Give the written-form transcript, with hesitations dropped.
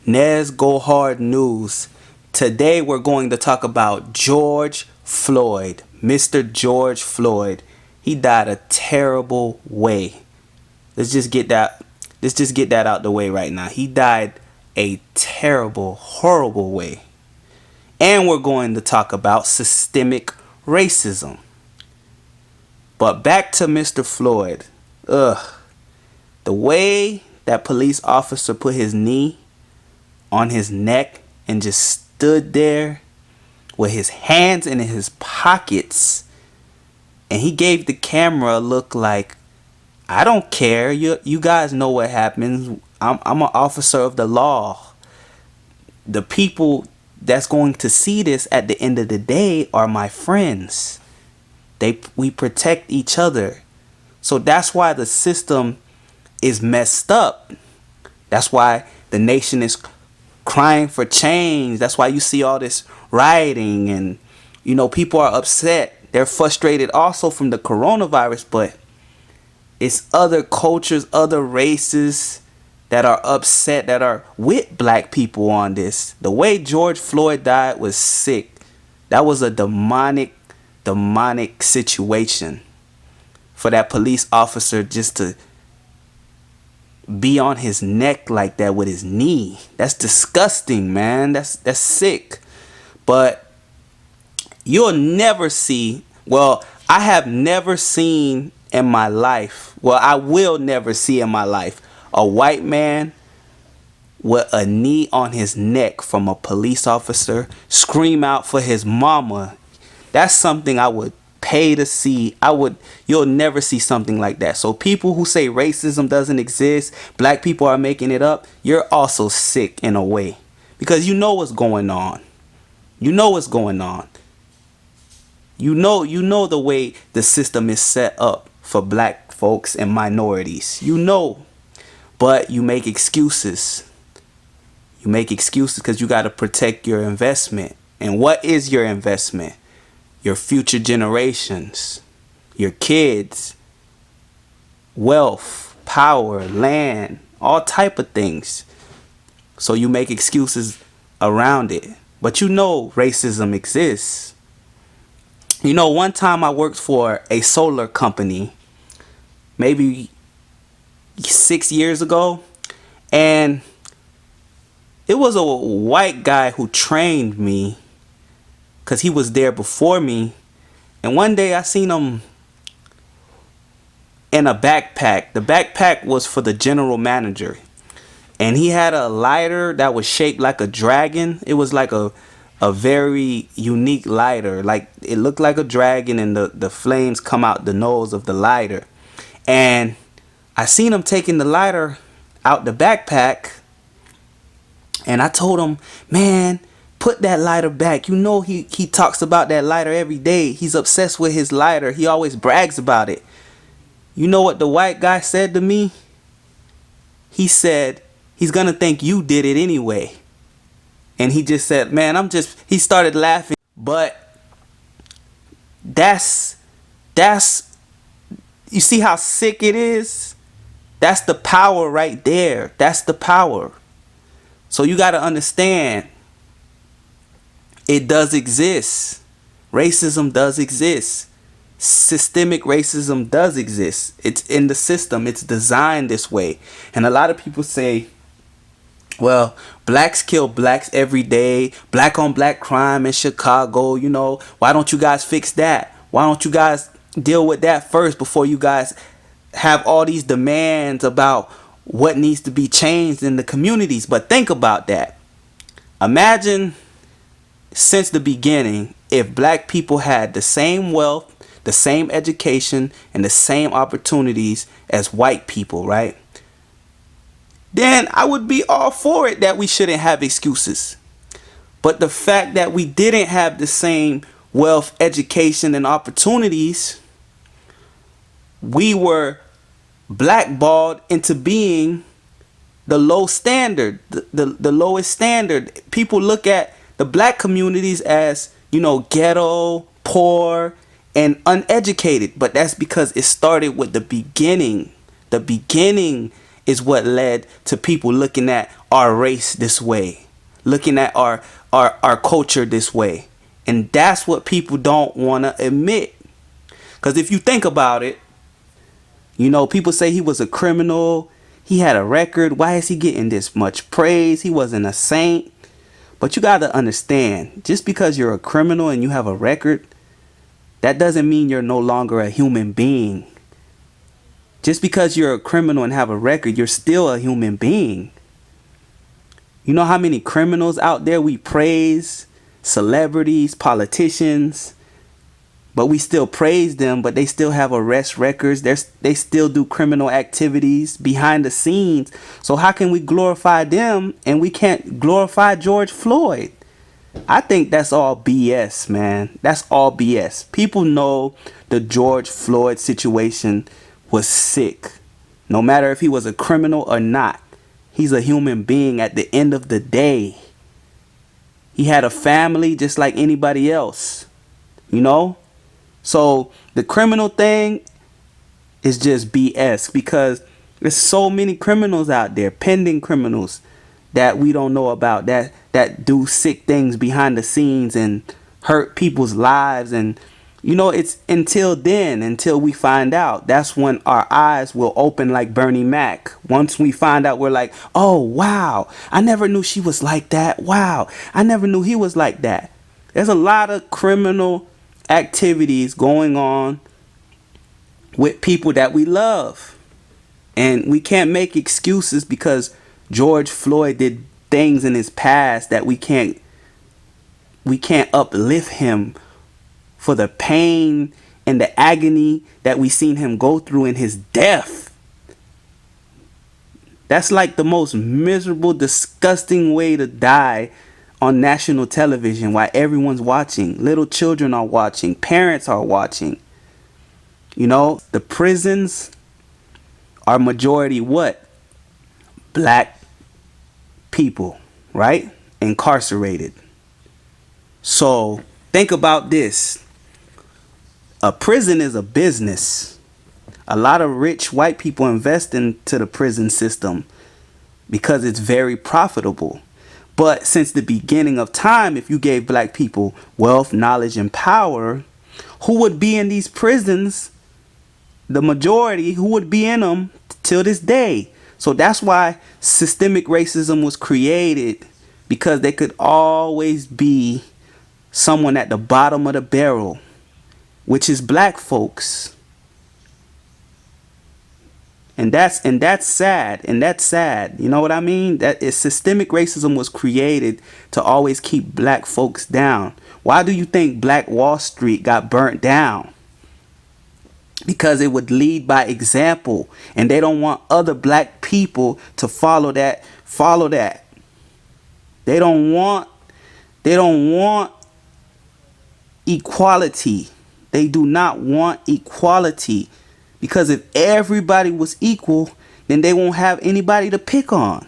Nez Go Hard News. Today we're going to talk about George Floyd. Mr. George Floyd. He died a terrible way. Let's just get that out the way right now. He died a terrible, horrible way. And we're going to talk about systemic racism. But back to Mr. Floyd. The way that police officer put his knee on his neck and just stood there with his hands in his pockets, and he gave the camera a look like, I don't care, you guys know what happens. I'm an officer of the law. The people that's going to see this at the end of the day are my friends. We protect each other. So that's why the system is messed up. That's why the nation is crying for change. That's why you see all this rioting, and people are upset. They're frustrated also from the coronavirus, but it's other cultures, other races that are upset, that are with black people on this. The way George Floyd died was sick. That was a demonic situation for that police officer just to be on his neck like that with his knee. That's disgusting, man. That's sick. But you'll never see, I have never seen in my life, I will never see in my life, a white man with a knee on his neck from a police officer scream out for his mama. That's something I would pay to see. You'll never see something like that. So people who say racism doesn't exist, black people are making it up, you're also sick in a way, because you know what's going on. You know what's going on. You know the way the system is set up for black folks and minorities. But you make excuses. You make excuses because you got to protect your investment. And what is your investment? Your future generations, your kids, wealth, power, land, all type of things. So you make excuses around it. But racism exists. One time I worked for a solar company, maybe 6 years ago, and it was a white guy who trained me, because he was there before me. And one day I seen him in a backpack. The backpack was for the general manager. And he had a lighter that was shaped like a dragon. It was like a very unique lighter. Like, it looked like a dragon, and the flames come out the nose of the lighter. And I seen him taking the lighter out the backpack. And I told him, man, put that lighter back. He talks about that lighter every day. He's obsessed with his lighter. He always brags about it. You know what the white guy said to me? He said, he's going to think you did it anyway. And he just said, man, he started laughing. But that's, you see how sick it is? That's the power right there. That's the power. So you got to understand, it does exist. Racism does exist. Systemic racism does exist. It's in the system. It's designed this way. And a lot of people say, blacks kill blacks every day. Black on black crime in Chicago. Why don't you guys fix that? Why don't you guys deal with that first before you guys have all these demands about what needs to be changed in the communities? But think about that. Imagine, since the beginning, if black people had the same wealth, the same education, and the same opportunities as white people, right? Then I would be all for it that we shouldn't have excuses. But the fact that we didn't have the same wealth, education, and opportunities, we were blackballed into being the low standard, the lowest standard. People look at the black communities as, ghetto, poor, and uneducated. But that's because it started with the beginning. The beginning is what led to people looking at our race this way, looking at our culture this way. And that's what people don't want to admit. Because if you think about it, you know, people say he was a criminal. He had a record. Why is he getting this much praise? He wasn't a saint. But you got to understand, just because you're a criminal and you have a record, that doesn't mean you're no longer a human being. Just because you're a criminal and have a record, you're still a human being. You know how many criminals out there we praise? Celebrities, politicians. But we still praise them, but they still have arrest records. They still do criminal activities behind the scenes. So how can we glorify them and we can't glorify George Floyd? I think that's all BS, man. That's all BS. People know the George Floyd situation was sick. No matter if he was a criminal or not, he's a human being at the end of the day. He had a family just like anybody else, you know? So the criminal thing is just BS because there's so many criminals out there, pending criminals that we don't know about, that do sick things behind the scenes and hurt people's lives. And you know, it's until we find out, that's when our eyes will open like Bernie Mac. Once we find out, we're like, oh wow, I never knew she was like that. Wow, I never knew he was like that. There's a lot of criminal activities going on with people that we love, and we can't make excuses because George Floyd did things in his past that we can't uplift him for the pain and the agony that we seen him go through in his death. That's like the most miserable, disgusting way to die on national television while everyone's watching. Little children are watching. Parents are watching. You know, the prisons are majority what? Black people, right? Incarcerated. So think about this. A prison is a business. A lot of rich white people invest into the prison system because it's very profitable. But since the beginning of time, if you gave black people wealth, knowledge, and power, who would be in these prisons? The majority, who would be in them till this day. So that's why systemic racism was created, because there could always be someone at the bottom of the barrel, which is black folks. And that's sad. And that's sad. You know what I mean? That is, systemic racism was created to always keep black folks down. Why do you think Black Wall Street got burnt down? Because it would lead by example, and they don't want other black people to follow that. They don't want equality. They do not want equality. Because if everybody was equal, then they won't have anybody to pick on.